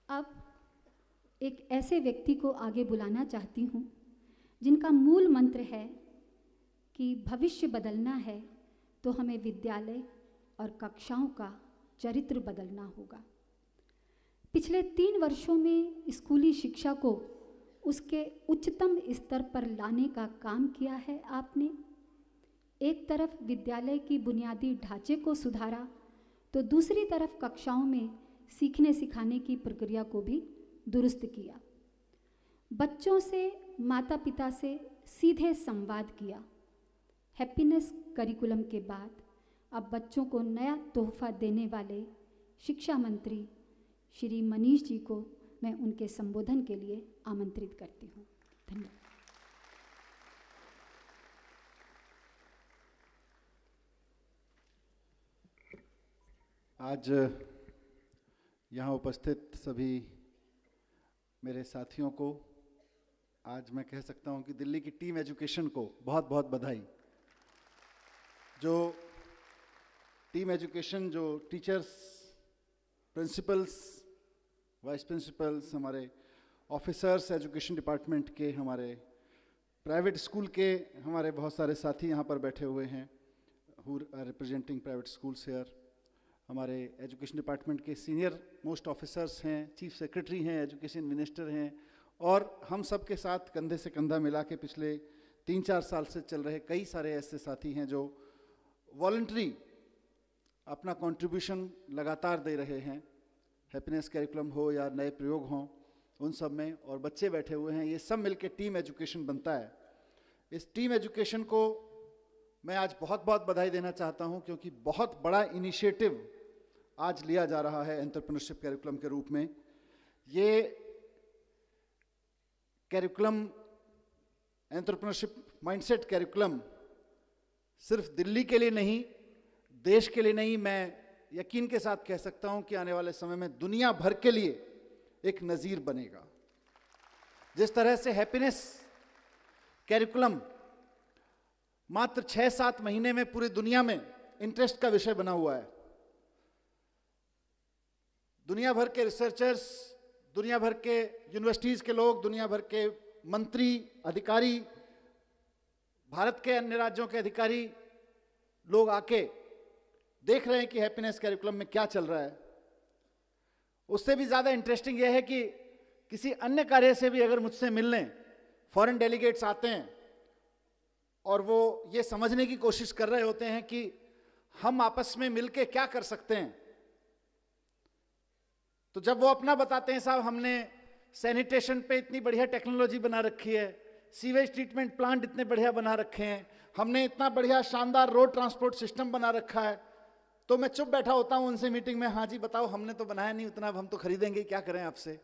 अब एक ऐसे व्यक्ति को आगे बुलाना चाहती हूँ जिनका मूल मंत्र है कि भविष्य बदलना है तो हमें विद्यालय और कक्षाओं का चरित्र बदलना होगा। पिछले 3 वर्षों में स्कूली शिक्षा को उसके उच्चतम स्तर पर लाने का काम किया है आपने। एक तरफ विद्यालय की बुनियादी ढांचे को सुधारा तो दूसरी तरफ कक्षाओं में सीखने सिखाने की प्रक्रिया को भी दुरुस्त किया। बच्चों से, माता पिता से सीधे संवाद किया। हैप्पीनेस करिकुलम के बाद अब बच्चों को नया तोहफा देने वाले शिक्षा मंत्री श्री मनीष जी को मैं उनके संबोधन के लिए आमंत्रित करती हूँ। धन्यवाद। आज यहाँ उपस्थित सभी मेरे साथियों को, आज मैं कह सकता हूँ कि दिल्ली की टीम एजुकेशन को बहुत बहुत बधाई। जो टीम एजुकेशन, जो टीचर्स, प्रिंसिपल्स, वाइस प्रिंसिपल्स, हमारे ऑफिसर्स एजुकेशन डिपार्टमेंट के, हमारे प्राइवेट स्कूल के हमारे बहुत सारे साथी यहाँ पर बैठे हुए हैं, who are representing private schools here. हमारे एजुकेशन डिपार्टमेंट के सीनियर मोस्ट ऑफिसर्स हैं, चीफ सेक्रेटरी हैं, एजुकेशन मिनिस्टर हैं, और हम सब के साथ कंधे से कंधा मिला के पिछले 3-4 साल से चल रहे कई सारे ऐसे साथी हैं जो वॉलंटरी अपना कंट्रीब्यूशन लगातार दे रहे हैं। हैप्पीनेस करिकुलम हो या नए प्रयोग हों, उन सब में, और बच्चे बैठे हुए हैं, ये सब मिलके टीम एजुकेशन बनता है। इस टीम एजुकेशन को मैं आज बहुत बहुत बधाई देना चाहता हूं, क्योंकि बहुत बड़ा इनिशिएटिव आज लिया जा रहा है एंटरप्रेन्योरशिप करिकुलम के रूप में। ये करिकुलम, एंटरप्रेन्योरशिप माइंडसेट करिकुलम सिर्फ दिल्ली के लिए नहीं, देश के लिए नहीं, मैं यकीन के साथ कह सकता हूं कि आने वाले समय में दुनिया भर के लिए एक नजीर बनेगा। जिस तरह से हैप्पीनेस करिकुलम मात्र 6-7 महीने में पूरी दुनिया में इंटरेस्ट का विषय बना हुआ है। दुनिया भर के रिसर्चर्स, दुनिया भर के यूनिवर्सिटीज के लोग, दुनिया भर के मंत्री, अधिकारी, भारत के अन्य राज्यों के अधिकारी लोग आके देख रहे हैं कि हैप्पीनेस करिकुलम में क्या चल रहा है। उससे भी ज्यादा इंटरेस्टिंग यह है कि किसी अन्य कार्य से भी अगर मुझसे मिलने फॉरेन डेलीगेट्स आते हैं और वो ये समझने की कोशिश कर रहे होते हैं कि हम आपस में मिलके क्या कर सकते हैं, तो जब वो अपना बताते हैं, साहब हमने सैनिटेशन पे इतनी बढ़िया टेक्नोलॉजी बना रखी है, सीवेज ट्रीटमेंट प्लांट इतने बढ़िया बना रखे हैं, हमने इतना बढ़िया शानदार रोड ट्रांसपोर्ट सिस्टम बना रखा है, तो मैं चुप बैठा होता हूं उनसे मीटिंग में, हाँ जी बताओ, हमने तो बनाया नहीं उतना, अब हम तो खरीदेंगे, क्या करें आपसे।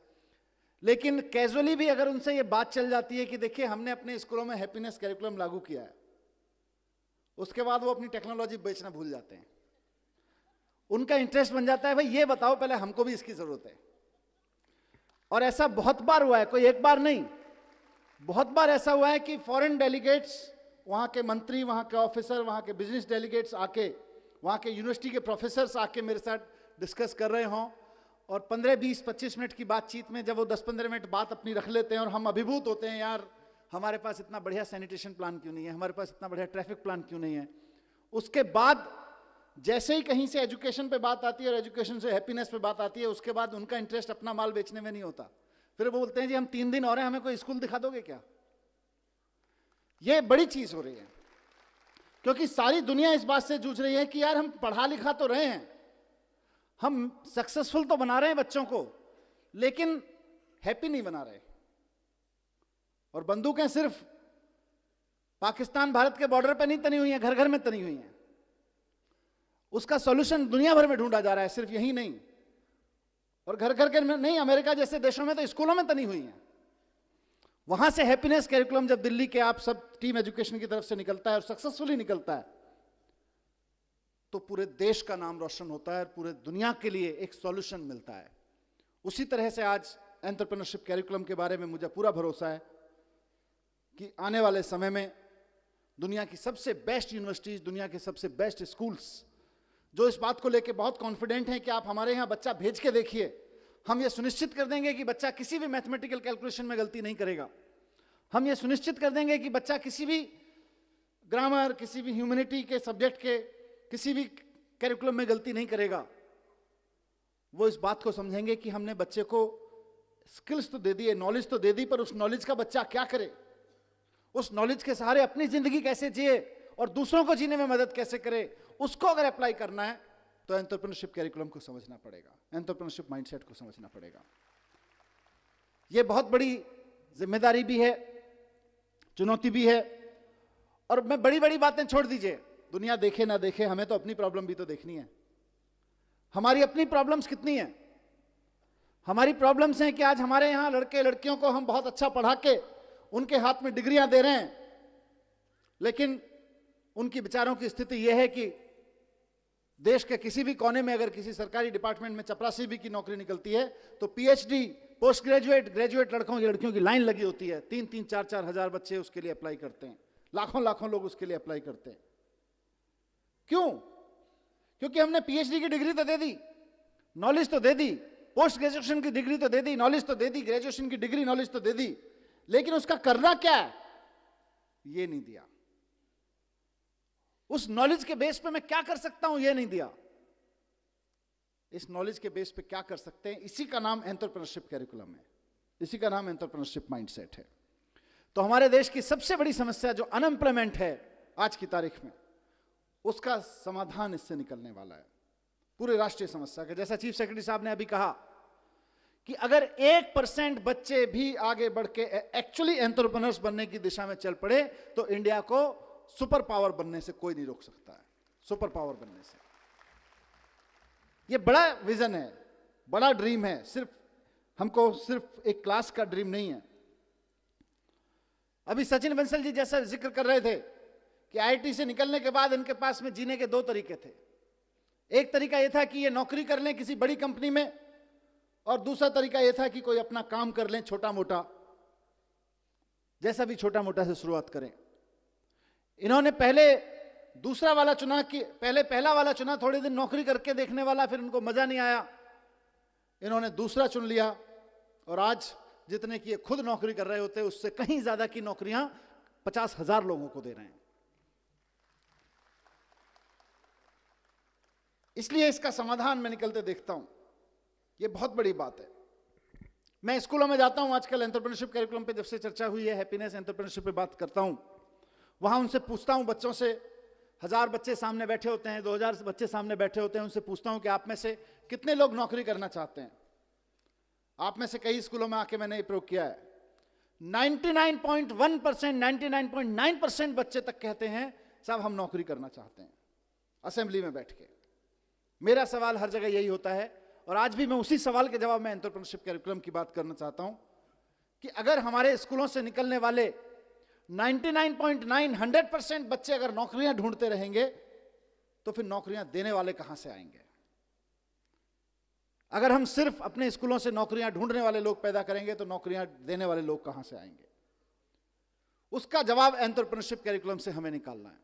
लेकिन कैजुअली भी अगर उनसे ये बात चल जाती है कि देखिए हमने अपने स्कूलों में हैप्पीनेस करिकुलम लागू किया है, उसके बाद वो अपनी टेक्नोलॉजी बेचना भूल जाते हैं। उनका इंटरेस्ट बन जाता है, भाई ये बताओ पहले, हमको भी इसकी जरूरत है। और ऐसा बहुत बार हुआ है, कोई एक बार नहीं, बहुत बार ऐसा हुआ है कि फॉरेन डेलीगेट्स, वहां के मंत्री, वहां के ऑफिसर, वहां के बिजनेस डेलीगेट्स आके, वहां के यूनिवर्सिटी के प्रोफेसर्स आके मेरे साथ डिस्कस कर रहे हों, और 15, 20, 25 मिनट की बातचीत में जब वो 10-15 मिनट बात अपनी रख लेते हैं और हम अभिभूत होते हैं, यार हमारे पास इतना बढ़िया सैनिटेशन प्लान क्यों नहीं है, हमारे पास इतना बढ़िया ट्रैफिक प्लान क्यों नहीं है। उसके बाद जैसे ही कहीं से एजुकेशन पे बात आती है और एजुकेशन से हैप्पीनेस पे बात आती है, उसके बाद उनका इंटरेस्ट अपना माल बेचने में नहीं होता। फिर वो बोलते हैं जी हम 3 दिन और हैं, हमें कोई स्कूल दिखा दोगे क्या। ये बड़ी चीज हो रही है, क्योंकि सारी दुनिया इस बात से जूझ रही है कि यार हम पढ़ा लिखा तो रहे हैं, हम सक्सेसफुल तो बना रहे हैं बच्चों को, लेकिन हैप्पी नहीं बना रहे। और बंदूकें सिर्फ पाकिस्तान भारत के बॉर्डर पर नहीं तनी हुई हैं, घर घर में तनी हुई हैं। उसका सॉल्यूशन दुनिया भर में ढूंढा जा रहा है, सिर्फ यही नहीं, और घर घर के नहीं, अमेरिका जैसे देशों में तो स्कूलों में तनी हुई हैं। वहां से हैप्पीनेस करिकुलम जब दिल्ली के आप सब टीम एजुकेशन की तरफ से निकलता है और सक्सेसफुली निकलता है, तो पूरे देश का नाम रोशन होता है और पूरे दुनिया के लिए एक सॉल्यूशन मिलता है। उसी तरह से आज एंटरप्रेन्योरशिप करिकुलम के बारे में मुझे पूरा भरोसा है कि आने वाले समय में दुनिया की सबसे बेस्ट यूनिवर्सिटीज, दुनिया के सबसे बेस्ट स्कूल्स, जो इस बात को लेकर बहुत कॉन्फिडेंट हैं कि आप हमारे यहाँ बच्चा भेज के देखिए, हम ये सुनिश्चित कर देंगे कि बच्चा किसी भी मैथमेटिकल कैलकुलेशन में गलती नहीं करेगा। हम ये सुनिश्चित कर देंगे कि बच्चा किसी भी ग्रामर, किसी भी ह्यूमैनिटी के सब्जेक्ट के किसी भी कैरिकुलम में गलती नहीं करेगा। वो इस बात को समझेंगे कि हमने बच्चे को स्किल्स तो दे दी, नॉलेज तो दे दी, पर उस नॉलेज का बच्चा क्या करे, उस नॉलेज के सहारे अपनी जिंदगी कैसे जिए और दूसरों को जीने में मदद कैसे करे, उसको अगर अप्लाई करना है तो एंटरप्रेन्योरशिप कैरिकुलम को समझना पड़ेगा, एंटरप्रेन्योरशिप माइंडसेट को समझना पड़ेगा। यह बहुत बड़ी जिम्मेदारी भी है, चुनौती भी है। और मैं बड़ी बड़ी बातें छोड़ दीजिए, दुनिया देखे ना देखे, हमें तो अपनी प्रॉब्लम भी तो देखनी है। हमारी अपनी प्रॉब्लम्स कितनी हैं? हमारी प्रॉब्लम्स हैं कि आज हमारे यहां लड़के लड़कियों को हम बहुत अच्छा पढ़ा के उनके हाथ में डिग्रियां दे रहे हैं, लेकिन उनकी बेचारों की स्थिति यह है कि देश के किसी भी कोने में अगर किसी सरकारी डिपार्टमेंट में चपरासी भी की नौकरी निकलती है तो पीएचडी, पोस्ट ग्रेजुएट, ग्रेजुएट लड़कियों की लाइन लगी होती है। 3-3, 4-4 हजार बच्चे उसके लिए अप्लाई करते हैं, लाखों लोग उसके लिए अप्लाई करते हैं। क्यों? क्योंकि हमने पीएचडी की डिग्री तो दे दी, नॉलेज तो दे दी, पोस्ट ग्रेजुएशन की डिग्री तो दे दी, नॉलेज तो दे दी, ग्रेजुएशन की डिग्री नॉलेज तो दे दी, लेकिन उसका करना क्या है ये नहीं दिया। उस नॉलेज के बेस पे मैं क्या कर सकता हूं ये नहीं दिया। इस नॉलेज के बेस पे क्या कर सकते हैं, इसी का नाम एंटरप्रेन्योरशिप कैरिकुलम है, इसी का नाम एंटरप्रेन्योरशिप माइंडसेट है। तो हमारे देश की सबसे बड़ी समस्या जो अनएम्प्लॉयमेंट है आज की तारीख में, उसका समाधान इससे निकलने वाला है, पूरे राष्ट्रीय समस्या का। जैसा चीफ सेक्रेटरी साहब ने अभी कहा कि अगर 1% बच्चे भी आगे बढ़ के एक्चुअली एंटरप्रेन्योर्स बनने की दिशा में चल पड़े तो इंडिया को सुपर पावर बनने से कोई नहीं रोक सकता है, सुपर पावर बनने से। ये बड़ा विजन है, बड़ा ड्रीम है, हमको सिर्फ एक क्लास का ड्रीम नहीं है। अभी सचिन बंसल जी जैसा जिक्र कर रहे थे कि आईआईटी से निकलने के बाद इनके पास में जीने के 2 तरीके थे। एक तरीका यह था कि ये नौकरी कर लें किसी बड़ी कंपनी में, और दूसरा तरीका यह था कि कोई अपना काम कर लें छोटा मोटा, जैसा भी छोटा मोटा से शुरुआत करें। इन्होंने पहले दूसरा वाला चुना कि पहले पहला वाला चुना, थोड़े दिन नौकरी करके देखने वाला, फिर उनको मजा नहीं आया, इन्होंने दूसरा चुन लिया। और आज जितने की खुद नौकरी कर रहे होते उससे कहीं ज्यादा की नौकरियां 50,000 लोगों को दे रहे हैं। इसलिए इसका समाधान मैं निकलते देखता हूं, यह बहुत बड़ी बात है। मैं स्कूलों में जाता हूं आजकल, एंटरप्रेन्योरशिप कैरिकुलम पे जब से चर्चा हुई है, हैप्पीनेस एंटरप्रेन्योरशिप पे बात करता हूं, वहां उनसे पूछता हूं, बच्चों से, 1000 बच्चे सामने बैठे होते हैं, 2000 बच्चे सामने बैठे होते हैं, उनसे पूछता हूं कि आप में से कितने लोग नौकरी करना चाहते हैं। आप में से कई स्कूलों में आके मैंने ये प्रयोग किया है, 99.1%, 99.9% बच्चे तक कहते हैं साहब हम नौकरी करना चाहते हैं, असेंबली में बैठ के। मेरा सवाल हर जगह यही होता है, और आज भी मैं उसी सवाल के जवाब में एंटरप्रेन्योरशिप कैरिकुलम की बात करना चाहता हूं कि अगर हमारे स्कूलों से निकलने वाले 99.9, 100% बच्चे अगर नौकरियां ढूंढते रहेंगे तो फिर नौकरियां देने वाले कहां से आएंगे? अगर हम सिर्फ अपने स्कूलों से नौकरियां ढूंढने वाले लोग पैदा करेंगे तो नौकरियां देने वाले लोग कहां से आएंगे? उसका जवाब एंटरप्रेन्योरशिप कैरिकुलम से हमें निकालना है।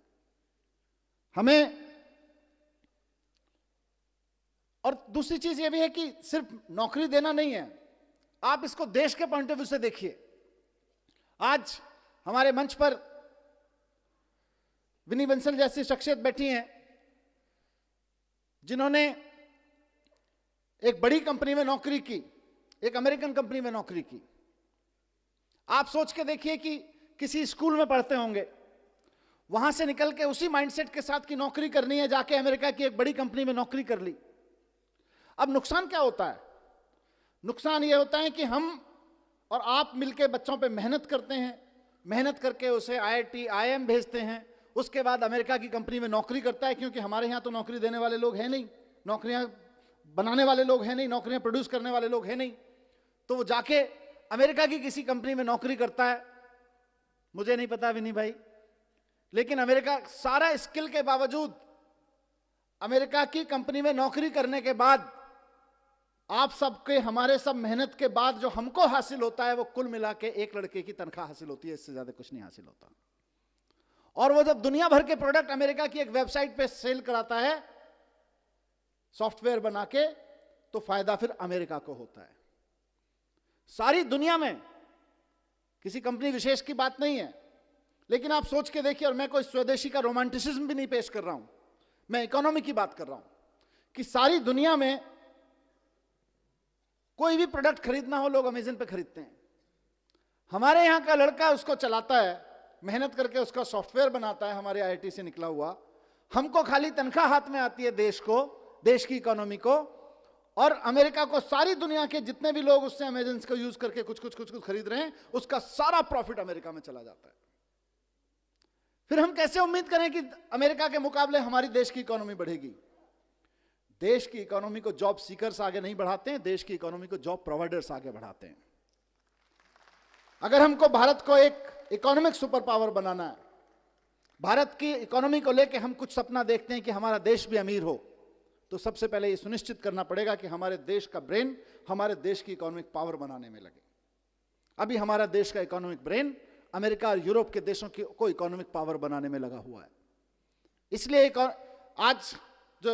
हमें, और दूसरी चीज यह भी है कि सिर्फ नौकरी देना नहीं है, आप इसको देश के पॉइंट ऑफ व्यू से देखिए। आज हमारे मंच पर विनी बंसल जैसी शख्सियत बैठी हैं जिन्होंने एक बड़ी कंपनी में नौकरी की, एक अमेरिकन कंपनी में नौकरी की। आप सोच के देखिए कि किसी स्कूल में पढ़ते होंगे, वहां से निकल के उसी माइंडसेट के साथ की नौकरी करनी है, जाके अमेरिका की एक बड़ी कंपनी में नौकरी कर ली। अब नुकसान क्या होता है? नुकसान यह होता है कि हम और आप मिलके बच्चों पे मेहनत करते हैं, मेहनत करके उसे आईआईटी, आईआईएम भेजते हैं, उसके बाद अमेरिका की कंपनी में नौकरी करता है, क्योंकि हमारे यहाँ तो नौकरी देने वाले लोग हैं नहीं, नौकरियां बनाने वाले लोग हैं नहीं, नौकरियां प्रोड्यूस करने वाले लोग हैं नहीं, तो वो जाके अमेरिका की किसी कंपनी में नौकरी करता है। मुझे नहीं पता विनी भाई, लेकिन अमेरिका सारा स्किल के बावजूद अमेरिका की कंपनी में नौकरी करने के बाद आप सबके, हमारे सब मेहनत के बाद जो हमको हासिल होता है वो कुल मिला के एक लड़के की तनख्वाह हासिल होती है, इससे ज्यादा कुछ नहीं हासिल होता। और वो जब दुनिया भर के प्रोडक्ट अमेरिका की एक वेबसाइट पे सेल कराता है सॉफ्टवेयर बना के, तो तो फायदा फिर अमेरिका को होता है। सारी दुनिया में किसी कंपनी विशेष की बात नहीं है, लेकिन आप सोच के देखिए, और मैं कोई स्वदेशी का रोमांटिसिज्म भी नहीं पेश कर रहा हूं, मैं इकोनॉमी की बात कर रहा हूं, कि सारी दुनिया में कोई भी प्रोडक्ट खरीदना हो लोग अमेज़न पे खरीदते हैं। हमारे यहां का लड़का उसको चलाता है, मेहनत करके उसका सॉफ्टवेयर बनाता है, हमारे आईआईटी से निकला हुआ। हमको खाली तनख्वाह हाथ में आती है देश को, देश की इकोनॉमी को, और अमेरिका को सारी दुनिया के जितने भी लोग उससे अमेज़न को यूज करके कुछ कुछ खरीद रहे हैं, उसका सारा प्रॉफिट अमेरिका में चला जाता है। फिर हम कैसे उम्मीद करें कि अमेरिका के मुकाबले हमारी देश की इकोनॉमी बढ़ेगी? देश की इकोनॉमी को जॉब सीकर्स आगे नहीं बढ़ाते हैं, देश की इकोनॉमी को जॉब प्रोवाइडर्स आगे बढ़ाते हैं। अगर हमको भारत को एक इकोनॉमिक सुपर पावर बनाना है, भारत की इकोनॉमी को लेकर हम कुछ सपना देखते हैं कि हमारा देश भी अमीर हो, तो सबसे पहले यह सुनिश्चित करना पड़ेगा कि हमारे देश का ब्रेन हमारे देश की इकोनॉमिक पावर बनाने में लगे। अभी हमारा देश का इकोनॉमिक ब्रेन अमेरिका और यूरोप के देशों को इकोनॉमिक पावर बनाने में लगा हुआ है। इसलिए आज जो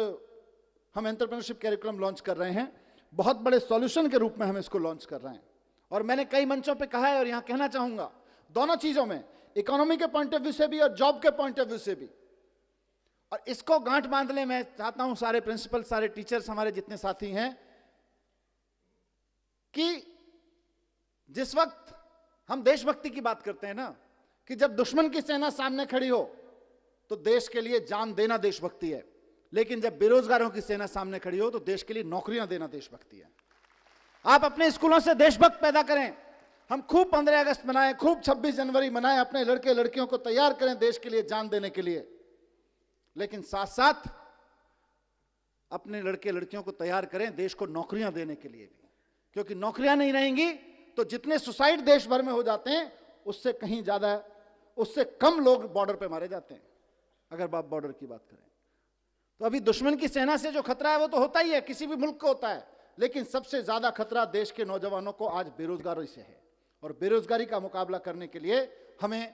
हम एंटरप्रेन्योरशिप कैरिकुलम लॉन्च कर रहे हैं, बहुत बड़े सॉल्यूशन के रूप में हम इसको लॉन्च कर रहे हैं। और मैंने कई मंचों पे कहा है और यहां कहना चाहूंगा, दोनों चीजों में, इकोनॉमी के पॉइंट ऑफ व्यू से भी और जॉब के पॉइंट ऑफ व्यू से भी। और इसको गांठ बांधने मैं चाहता हूं सारे प्रिंसिपल, सारे टीचर्स, हमारे जितने साथी हैं, कि जिस वक्त हम देशभक्ति की बात करते हैं ना, कि जब दुश्मन की सेना सामने खड़ी हो तो देश के लिए जान देना देशभक्ति है, लेकिन जब बेरोजगारों की सेना सामने खड़ी हो तो देश के लिए नौकरियां देना देशभक्ति है। आप अपने स्कूलों से देशभक्त पैदा करें, हम खूब 15 अगस्त मनाएं, खूब 26 जनवरी मनाएं, अपने लड़के लड़कियों को तैयार करें देश के लिए जान देने के लिए, लेकिन साथ साथ अपने लड़के लड़कियों को तैयार करें देश को नौकरियां देने के लिए भी, क्योंकि नौकरियां नहीं रहेंगी तो जितने सुसाइड देश भर में हो जाते हैं उससे कहीं ज्यादा, उससे कम लोग बॉर्डर पे मारे जाते हैं। अगर आप बॉर्डर की बात करें तो अभी दुश्मन की सेना से जो खतरा है वो तो होता ही है, किसी भी मुल्क को होता है, लेकिन सबसे ज्यादा खतरा देश के नौजवानों को आज बेरोजगारी से है। और बेरोजगारी का मुकाबला करने के लिए हमें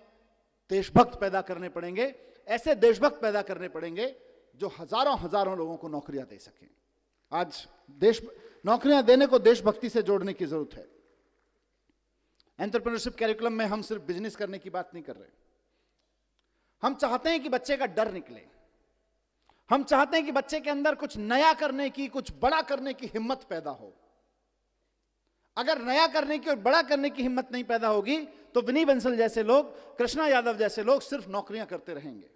देशभक्त पैदा करने पड़ेंगे, ऐसे देशभक्त पैदा करने पड़ेंगे जो हजारों हजारों लोगों को नौकरियां दे सकें। आज देश नौकरियां देने को देशभक्ति से जोड़ने की जरूरत है। एंटरप्रेन्योरशिप कैरिकुलम में हम सिर्फ बिजनेस करने की बात नहीं कर रहे, हम चाहते हैं कि बच्चे का डर निकले, हम चाहते हैं कि बच्चे के अंदर कुछ नया करने की, कुछ बड़ा करने की हिम्मत पैदा हो। अगर नया करने की और बड़ा करने की हिम्मत नहीं पैदा होगी तो विनय बंसल जैसे लोग, कृष्णा यादव जैसे लोग सिर्फ नौकरियां करते रहेंगे।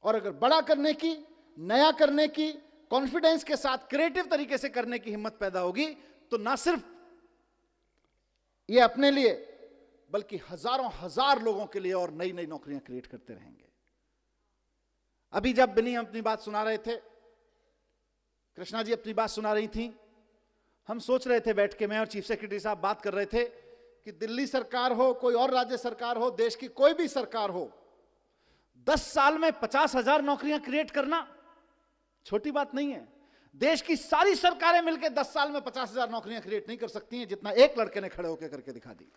और अगर बड़ा करने की, नया करने की, कॉन्फिडेंस के साथ क्रिएटिव तरीके से करने की हिम्मत पैदा होगी तो ना सिर्फ ये अपने लिए बल्कि हजारों हजार लोगों के लिए और नई नई नौकरियां क्रिएट करते रहेंगे। अभी जब विनय अपनी बात सुना रहे थे, कृष्णा जी अपनी बात सुना रही थी, हम सोच रहे थे बैठ के, मैं और चीफ सेक्रेटरी साहब बात कर रहे थे कि दिल्ली सरकार हो, कोई और राज्य सरकार हो, देश की कोई भी सरकार हो, 10 साल में 50,000 नौकरियां क्रिएट करना छोटी बात नहीं है। देश की सारी सरकारें मिलकर 10 साल में 50,000 नौकरियां क्रिएट नहीं कर सकती हैं, जितना एक लड़के ने खड़े होकर करके दिखा दी।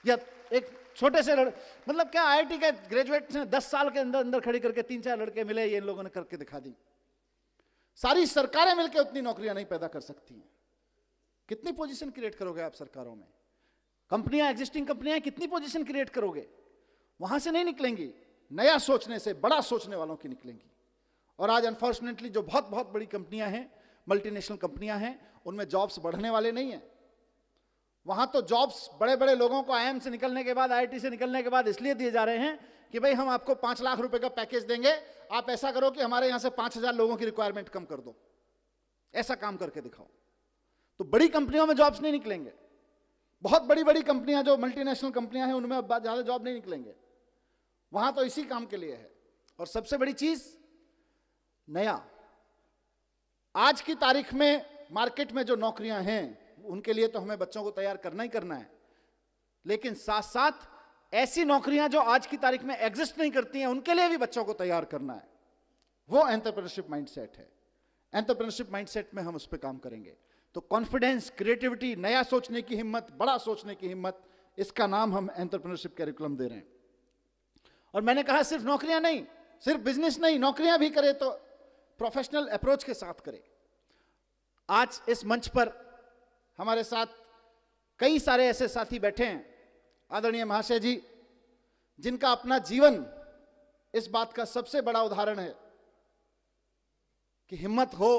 या एक छोटे से मतलब क्या, आईआईटी के ग्रेजुएट ने 10 साल के अंदर अंदर खड़ी करके 3-4 लड़के मिले, ये इन लोगों ने करके दिखा दी। सारी सरकारें मिलकर उतनी नौकरियां नहीं पैदा कर सकती हैं। कितनी पोजीशन क्रिएट करोगे आप सरकारों में? कंपनियां, एग्जिस्टिंग कंपनियां कितनी पोजीशन क्रिएट करोगे? वहां से नहीं निकलेंगी, नया सोचने से, बड़ा सोचने वालों की निकलेंगी। और आज अनफॉर्चुनेटली जो बहुत बहुत बड़ी कंपनियां हैं, मल्टीनेशनल कंपनियां हैं, उनमें जॉब्स बढ़ने वाले नहीं हैं। वहां तो जॉब्स बड़े बड़े लोगों को आईआईएम से निकलने के बाद, आईआईटी से निकलने के बाद इसलिए दिए जा रहे हैं कि भाई हम आपको 5 लाख रुपए का पैकेज देंगे, आप ऐसा करो कि हमारे यहां से 5,000 लोगों की रिक्वायरमेंट कम कर दो, ऐसा काम करके दिखाओ। तो बड़ी कंपनियों में जॉब्स नहीं निकलेंगे। बहुत बड़ी बड़ी कंपनियां जो मल्टीनेशनल कंपनियां हैं उनमें अब ज्यादा जॉब नहीं निकलेंगे, वहां तो इसी काम के लिए है। और सबसे बड़ी चीज नया, आज की तारीख में मार्केट में जो नौकरियां हैं उनके लिए तो हमें बच्चों को तैयार करना ही करना है, लेकिन साथ साथ ऐसी नौकरियां जो आज की तारीख में एग्जिस्ट नहीं करती हैं उनके लिए भी बच्चों को तैयार करना है। वो एंटरप्रेन्योरशिप माइंडसेट है। एंटरप्रेन्योरशिप माइंडसेट में हम उस पर काम करेंगे। तो कॉन्फिडेंस, क्रिएटिविटी, नया सोचने की हिम्मत, बड़ा सोचने की हिम्मत, इसका नाम हम एंटरप्रेन्योरशिप कैरिकुलम दे रहे हैं। और मैंने कहा सिर्फ नौकरियां नहीं, सिर्फ बिजनेस नहीं, नौकरियां भी करे तो प्रोफेशनल अप्रोच के साथ करे। आज इस मंच पर हमारे साथ कई सारे ऐसे साथी बैठे हैं, आदरणीय महाशय जी, जिनका अपना जीवन इस बात का सबसे बड़ा उदाहरण है कि हिम्मत हो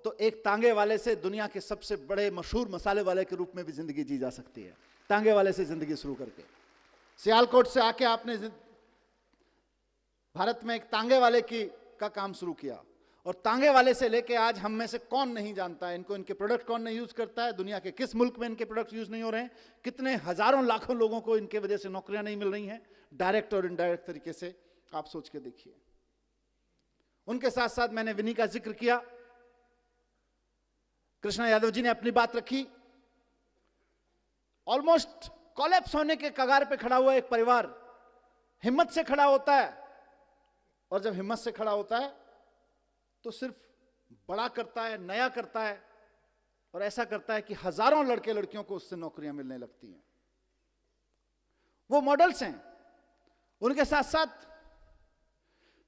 तो एक तांगे वाले से दुनिया के सबसे बड़े मशहूर मसाले वाले के रूप में भी जिंदगी जी जा सकती है। तांगे वाले से जिंदगी शुरू करके सियालकोट से आके आपने भारत में एक तांगे वाले का काम शुरू किया, और तांगे वाले से लेके आज हम में से कौन नहीं जानता है इनको, इनके प्रोडक्ट कौन नहीं यूज करता है, दुनिया के किस मुल्क में इनके प्रोडक्ट यूज नहीं हो रहे हैं, कितने हजारों लाखों लोगों को इनके वजह से नौकरियां नहीं मिल रही हैं, डायरेक्ट और इनडायरेक्ट तरीके से। आप सोच के देखिए। उनके साथ साथ मैंने विनी का जिक्र किया, कृष्णा यादव जी ने अपनी बात रखी। ऑलमोस्ट कोलैप्स होने के कगार पे खड़ा हुआ एक परिवार हिम्मत से खड़ा होता है, और जब हिम्मत से खड़ा होता है तो सिर्फ बड़ा करता है, नया करता है, और ऐसा करता है कि हजारों लड़के लड़कियों को उससे नौकरियां मिलने लगती हैं। वो मॉडल्स हैं। उनके साथ साथ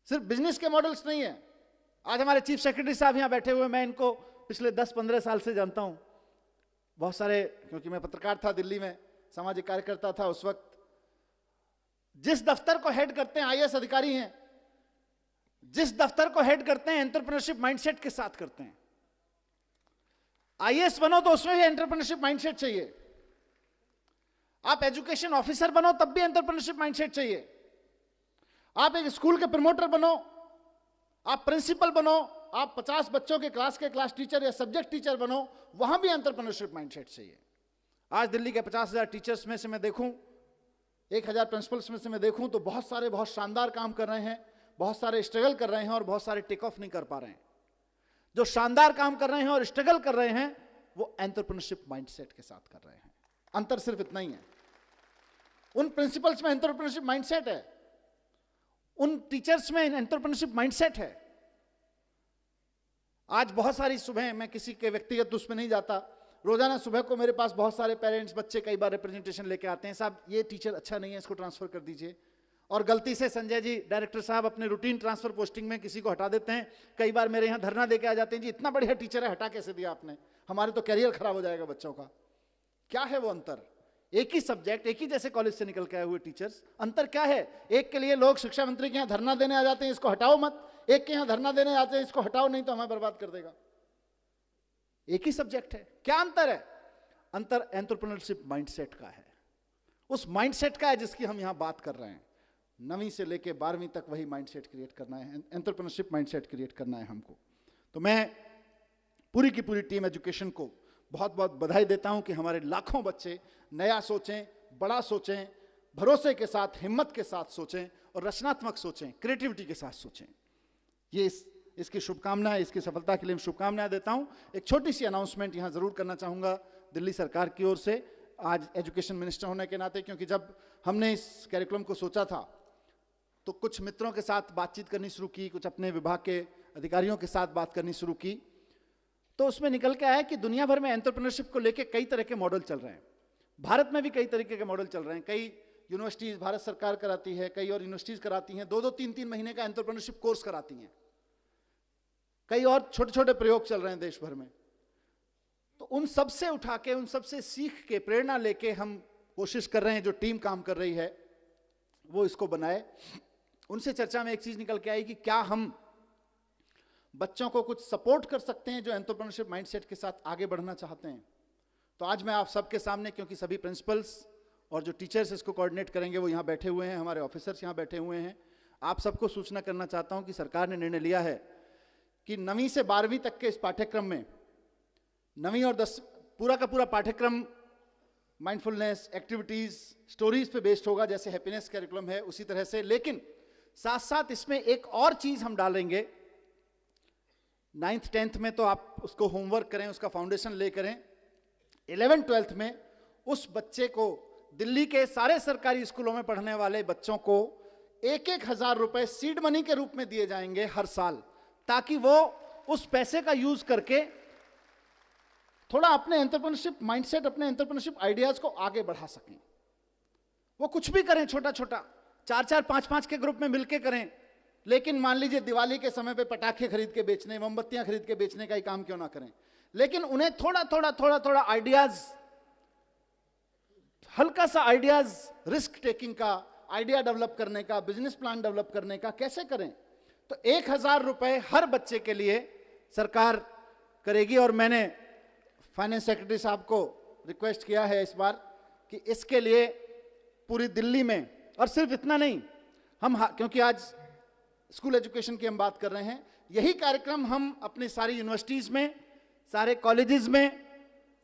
सिर्फ बिजनेस के मॉडल्स नहीं है। आज हमारे चीफ सेक्रेटरी साहब यहां बैठे हुए, मैं इनको पिछले 10-15 साल से जानता हूं, बहुत सारे, क्योंकि मैं पत्रकार था दिल्ली में, सामाजिक कार्यकर्ता था उस वक्त। जिस दफ्तर को हेड करते हैं, आईएएस अधिकारी हैं, जिस दफ्तर को हेड करते हैं एंटरप्रेन्योरशिप माइंडसेट के साथ करते हैं। आईएएस बनो तो उसमें भी एंटरप्रेन्योरशिप माइंडसेट चाहिए। आप एजुकेशन ऑफिसर बनो तब भी एंटरप्रेन्योरशिप माइंडसेट चाहिए। आप एक स्कूल के प्रमोटर बनो, आप प्रिंसिपल बनो, आप 50 बच्चों के क्लास टीचर या सब्जेक्ट टीचर बनो, वहां भी एंटरप्रेन्योरशिप माइंडसेट चाहिए। आज दिल्ली के 50,000 टीचर्स में से मैं देखूं, 1,000 प्रिंसिपल्स में से मैं देखूं तो बहुत सारे बहुत शानदार काम कर रहे हैं, बहुत सारे स्ट्रगल कर रहे हैं, और बहुत सारे टेक ऑफ नहीं कर पा रहे हैं। जो शानदार काम कर रहे हैं और स्ट्रगल कर रहे हैं वो एंटरप्रेन्योरशिप माइंडसेट के साथ कर रहे हैं। अंतर सिर्फ इतना ही है। उन प्रिंसिपल्स में एंटरप्रेन्योरशिप माइंडसेट है, उन टीचर्स में एंटरप्रेन्योरशिप माइंडसेट है। आज बहुत सारी सुबह, मैं किसी के व्यक्तिगत उसमें नहीं जाता, रोजाना सुबह को मेरे पास बहुत सारे पेरेंट्स, बच्चे कई बार रिप्रेजेंटेशन लेके आते हैं, साहब ये टीचर अच्छा नहीं है, इसको ट्रांसफर कर दीजिए। और गलती से संजय जी डायरेक्टर साहब अपने रूटीन ट्रांसफर पोस्टिंग में किसी को हटा देते हैं। कई बार मेरे यहाँ धरना देके आ जाते हैं, जी इतना बढ़िया टीचर है, हटा कैसे दिया आपने, हमारे तो कैरियर खराब हो जाएगा बच्चों का। क्या है वो अंतर? एक ही सब्जेक्ट, एक ही जैसे कॉलेज से निकल के आए हुए टीचर्स, अंतर क्या है? एक के लिए लोग शिक्षा मंत्री के यहाँ धरना देने आ जाते हैं, इसको हटाओ मत, एक के यहाँ धरना देने आते हैं, इसको हटाओ नहीं तो हमें बर्बाद कर देगा। एक ही सब्जेक्ट है, क्या अंतर है? अंतर एंटरप्रेन्योरशिप माइंडसेट का है, उस माइंडसेट का है जिसकी हम यहां बात कर रहे हैं। 9वीं से लेके 12वीं तक वही माइंडसेट क्रिएट करना है, एंटरप्रेन्योरशिप माइंडसेट क्रिएट करना है हमको। तो मैं पूरी की पूरी टीम एजुकेशन को बहुत बहुत बधाई देता हूं कि हमारे लाखों बच्चे नया सोचें, बड़ा सोचें, भरोसे के साथ, हिम्मत के साथ सोचें, और रचनात्मक सोचें, क्रिएटिविटी के साथ सोचें। ये इसकी शुभकामनाएं, इसकी सफलता के लिए मैं शुभकामनाएं देता हूं। एक छोटी सी अनाउंसमेंट यहां जरूर करना चाहूंगा दिल्ली सरकार की ओर से, आज एजुकेशन मिनिस्टर होने के नाते, क्योंकि जब हमने इस कार्यक्रम को सोचा था तो कुछ मित्रों के साथ बातचीत करनी शुरू की, कुछ अपने विभाग के अधिकारियों के साथ बात करनी शुरू की, तो उसमें निकल के आया कि दुनिया भर में एंटरप्रेन्योरशिप को लेके कई तरह के मॉडल चल रहे हैं। भारत में भी कई तरीके के मॉडल चल रहे हैं। कई यूनिवर्सिटीज भारत सरकार कराती है, कई और यूनिवर्सिटीज कराती हैं, 2-2, 3-3 महीने का एंटरप्रेन्योरशिप कोर्स कराती हैं। कई और छोटे छोटे प्रयोग चल रहे हैं देश भर में। तो उन सब से उठा के, उन सब से सीख के, प्रेरणा लेके हम कोशिश कर रहे हैं, जो टीम काम कर रही है वो इसको बनाए। उनसे चर्चा में एक चीज निकल के आई कि क्या हम बच्चों को कुछ सपोर्ट कर सकते हैं जो एंटरप्रेन्योरशिप माइंडसेट के साथ आगे बढ़ना चाहते हैं। तो आज मैं आप सबके सामने, क्योंकि सभी प्रिंसिपल्स और जो टीचर्स इसको कोऑर्डिनेट करेंगे वो यहाँ बैठे हुए हैं, हमारे ऑफिसर्स यहाँ बैठे हुए हैं, आप सबको सूचना करना चाहता हूँ कि सरकार ने निर्णय लिया है कि 9वीं से 12वीं तक के इस पाठ्यक्रम में, 9वीं और 10 पूरा का पूरा पाठ्यक्रम माइंडफुलनेस, एक्टिविटीज, स्टोरीज पे बेस्ड होगा, जैसे हैप्पीनेस कैरिकुलम है उसी तरह से। लेकिन साथ साथ इसमें एक और चीज हम डालेंगे। 9th 10th में तो आप उसको होमवर्क करें, उसका फाउंडेशन ले करें। 11th 12th में उस बच्चे को, दिल्ली के सारे सरकारी स्कूलों में पढ़ने वाले बच्चों को 1-1 हज़ार रुपए सीड मनी के रूप में दिए जाएंगे हर साल, ताकि वो उस पैसे का यूज करके थोड़ा अपने एंटरप्रेन्योरशिप माइंडसेट, अपने एंटरप्रेन्योरशिप आइडियाज को आगे बढ़ा सकें। वो कुछ भी करें, छोटा छोटा, 4-4, 5-5 के ग्रुप में मिलके करें, लेकिन मान लीजिए दिवाली के समय पे पटाखे खरीद के बेचने, मोमबत्तियां खरीद के बेचने का ही काम क्यों ना करें। लेकिन उन्हें थोड़ा आइडियाज, हल्का सा आइडियाज, रिस्क टेकिंग का, आइडिया डेवलप करने का, बिजनेस प्लान डेवलप करने का कैसे करें। तो 1000 रुपए हर बच्चे के लिए सरकार करेगी। और मैंने फाइनेंस सेक्रेटरी साहब को रिक्वेस्ट किया है इस बार कि इसके लिए पूरी दिल्ली में, और सिर्फ इतना नहीं, हम क्योंकि आज स्कूल एजुकेशन की हम बात कर रहे हैं, यही कार्यक्रम हम अपनी सारी यूनिवर्सिटीज में, सारे कॉलेजेस में,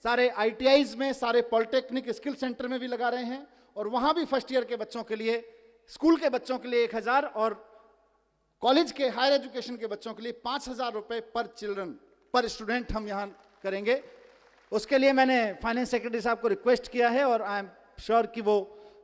सारे ITIs में, सारे पॉलिटेक्निक स्किल सेंटर में भी लगा रहे हैं। और वहां भी फर्स्ट ईयर के बच्चों के लिए, स्कूल के बच्चों के लिए 1000 और कॉलेज के हायर एजुकेशन के बच्चों के लिए 5000 रुपए पर चिल्ड्रन, पर स्टूडेंट हम यहां करेंगे। उसके लिए मैंने फाइनेंस सेक्रेटरी साहब को रिक्वेस्ट किया है और आई एम श्योर कि वो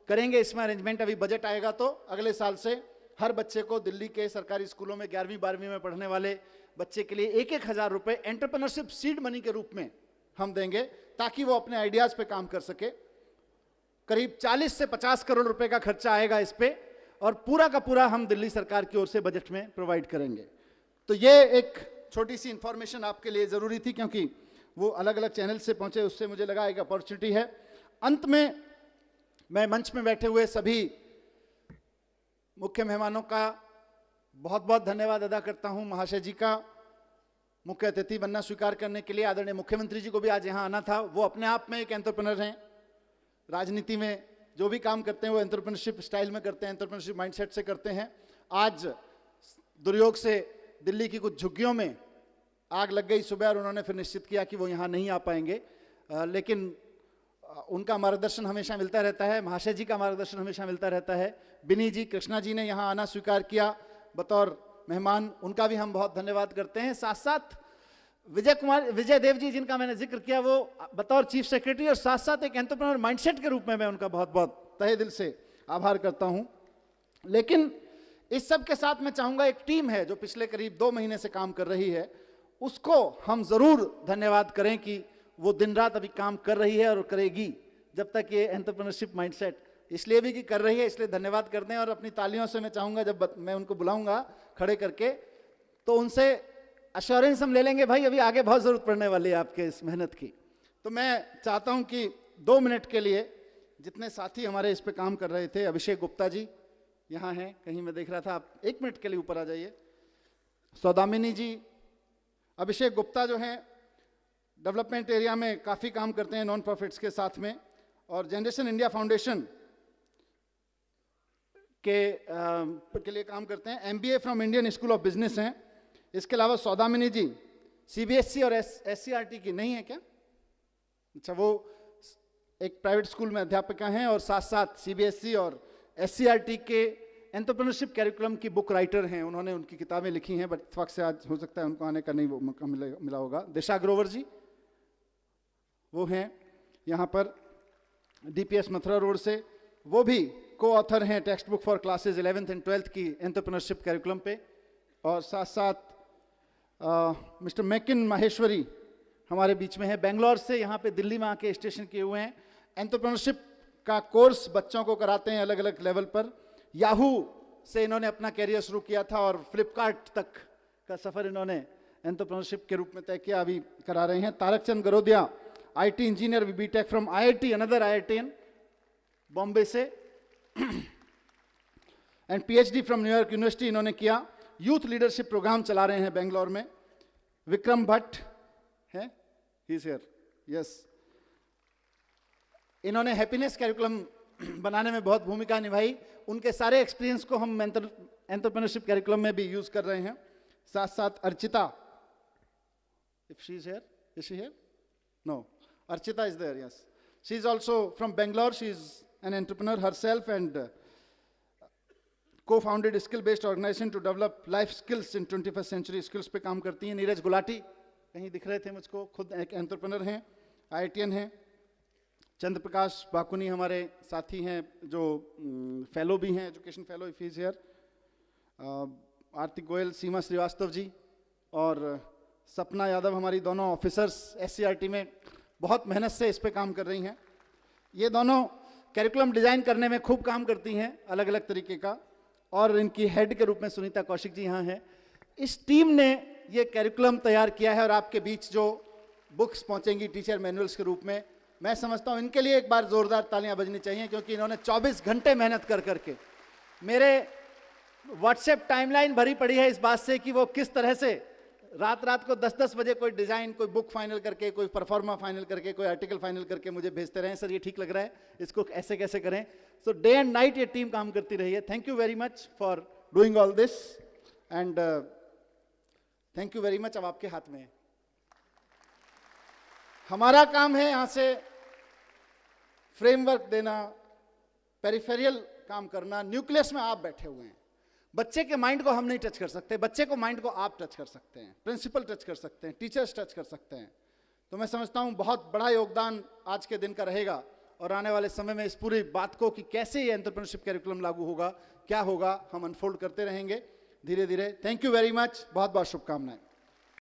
करेंगे इसमें अरेंजमेंट। अभी बजट आएगा तो अगले साल से हर बच्चे को दिल्ली के सरकारी स्कूलों में 11वीं 12वीं में पढ़ने वाले बच्चे के लिए 1,000 रुपए एंटरप्रेन्योरशिप सीड मनी के रूप में हम देंगे, ताकि वो अपने आइडियाज पे काम कर सके। करीब 40 से 50 करोड़ रुपए का खर्चा आएगा इस पे, और पूरा का पूरा हम दिल्ली सरकार की ओर से बजट में प्रोवाइड करेंगे। तो ये एक छोटी सी इंफॉर्मेशन आपके लिए जरूरी थी, क्योंकि वो अलग अलग चैनल से पहुंचे, उससे मुझे लगा एक अपॉर्चुनिटी है। अंत में मैं मंच में बैठे हुए सभी मुख्य मेहमानों का बहुत बहुत धन्यवाद अदा करता हूं। महाशय जी का मुख्य अतिथि बनना स्वीकार करने के लिए, आदरणीय मुख्यमंत्री जी को भी आज यहां आना था। वो अपने आप में एक एंटरप्रेन्योर हैं, राजनीति में जो भी काम करते हैं वो एंटरप्रेन्योरशिप स्टाइल में करते हैं, एंटरप्रेन्योरशिप माइंडसेट से करते हैं। आज दुर्योग से दिल्ली की कुछ झुग्गियों में आग लग गई सुबह, और उन्होंने फिर निश्चित किया कि वो यहाँ नहीं आ पाएंगे, लेकिन उनका मार्गदर्शन हमेशा मिलता रहता है, महाशय जी का मार्गदर्शन हमेशा मिलता रहता है। बिनी जी, कृष्णा जी ने यहाँ आना स्वीकार किया बतौर मेहमान, उनका भी हम बहुत धन्यवाद करते हैं। साथ साथ विजय देव जी, जिनका मैंने जिक्र किया, वो बतौर चीफ सेक्रेटरी और साथ साथ एक एंटरप्रेन्योर माइंडसेट के रूप में मैं उनका बहुत बहुत तहे दिल से आभार करता हूं। लेकिन इस सब के साथ मैं चाहूंगा, एक टीम है जो पिछले करीब 2 महीने से काम कर रही है, उसको हम जरूर धन्यवाद करें कि वो दिन रात अभी काम कर रही है और करेगी जब तक ये एंटरप्रेन्योरशिप माइंडसेट, इसलिए भी कि कर रही है, इसलिए धन्यवाद करते हैं। और अपनी तालियों से मैं चाहूंगा, जब मैं उनको बुलाऊंगा खड़े करके, तो उनसे अश्योरेंस हम ले लेंगे, भाई अभी आगे बहुत जरूरत पड़ने वाली है आपके इस मेहनत की। तो मैं चाहता हूं कि 2 मिनट के लिए जितने साथी हमारे इस पे काम कर रहे थे, अभिषेक गुप्ता जी यहाँ हैं, कहीं मैं देख रहा था, आप 1 मिनट के लिए ऊपर आ जाइए। सौदामिनी जी, अभिषेक गुप्ता जो हैं डेवलपमेंट एरिया में काफ़ी काम करते हैं नॉन प्रॉफिट्स के साथ में, और जनरेशन इंडिया फाउंडेशन के लिए काम करते हैं। MBA from Indian school of business हैं। इसके अलावा सौदामिनी जी CBSE और SCRT की नहीं है क्या? अच्छा, वो एक प्राइवेट स्कूल में अध्यापिका हैं और साथ साथ CBSE और SCRT के एंटरप्रेन्योरशिप कैरिकुलम की बुक राइटर हैं। उन्होंने उनकी किताबें लिखी हैं, बट इत्तेफाक से आज हो सकता है उनको आने का नहीं वो मौका मिला होगा। दिशा ग्रोवर जी वो हैं यहाँ पर DPS मथुरा रोड से, वो भी को ऑथर हैं text book for classes 11th and 12th की एंटरप्रेन्योरशिप कैरिकुलम पे। और साथ साथ मिस्टर मैकिन माहेश्वरी हमारे बीच में है, बेंगलोर से यहाँ पे दिल्ली में आके स्टेशन किए हुए हैं। एंटरप्रेन्योरशिप का कोर्स बच्चों को कराते हैं अलग अलग लेवल पर। याहू से इन्होंने अपना कैरियर शुरू किया था और फ्लिपकार्ट तक का सफर इन्होंने एंटरप्रेन्योरशिप के रूप में तय किया, अभी करा रहे हैं। Tarak Chand Garodia, IT engineer, BTech from IIT, another IITian Bombay से, and PhD from New York university इन्होंने किया। यूथ लीडरशिप प्रोग्राम चला रहे हैं बेंगलोर में। विक्रम भट्ट है, ही इज हियर, यस। इन्होंने हैप्पीनेस कैरिकुलम बनाने में बहुत भूमिका निभाई। उनके सारे एक्सपीरियंस को हम एंटरप्रेन्योरशिप कैरिकुलम में भी यूज कर रहे हैं। साथ साथ Archita, if she is here, is she here? No, Archita is there, yes. She is also from Bangalore. She is an entrepreneur herself and co-founded skill-based organization to develop life skills in 21st century skills पे काम करती हैं। नीरज गुलाटी कहीं दिख रहे थे मुझको, खुद एक एंटरप्रेन्योर हैं, IITian हैं। चंद्र प्रकाश बाकुनी हमारे साथी हैं जो फेलो भी हैं, education fellow, if is here. Aarti Goyal, Seema Shrivastava ji और सपना यादव हमारी दोनों ऑफिसर्स SCRT में बहुत मेहनत से इस पे काम कर रही हैं। ये दोनों कैरिकुलम डिजाइन करने में खूब काम करती हैं अलग अलग तरीके का, और इनकी हेड के रूप में सुनीता कौशिक जी यहाँ हैं। इस टीम ने ये कैरिकुलम तैयार किया है और आपके बीच जो बुक्स पहुंचेंगी टीचर मैनुअल्स के रूप में। मैं समझता हूं इनके लिए एक बार जोरदार तालियां बजनी चाहिए, क्योंकि इन्होंने 24 घंटे मेहनत कर करके, मेरे व्हाट्सएप टाइमलाइन भरी पड़ी है इस बात से कि वो किस तरह से रात रात को 10-10 बजे कोई डिजाइन, कोई बुक फाइनल करके, कोई परफॉर्मा फाइनल करके, कोई आर्टिकल फाइनल करके मुझे भेजते रहे, सर ये ठीक लग रहा है, इसको ऐसे कैसे करें। सो डे एंड नाइट ये टीम काम करती रही है। Thank you very much for doing all this and thank you very much. अब आपके हाथ में है, हमारा काम है यहां से फ्रेमवर्क देना, पेरिफेरियल काम करना, न्यूक्लियस में आप बैठे हुए हैं। बच्चे के माइंड को हम नहीं टच कर सकते, बच्चे को माइंड को आप टच कर सकते हैं, प्रिंसिपल टच कर सकते हैं, टीचर्स टच कर सकते हैं। तो मैं समझता हूं बहुत बड़ा योगदान आज के दिन का रहेगा और आने वाले समय में इस पूरी बात को कि कैसे ये एंटरप्रेन्योरशिप कैरिकुलम लागू होगा, क्या होगा, हम अनफोल्ड करते रहेंगे धीरे धीरे। थैंक यू वेरी मच, बहुत बहुत शुभकामनाएं।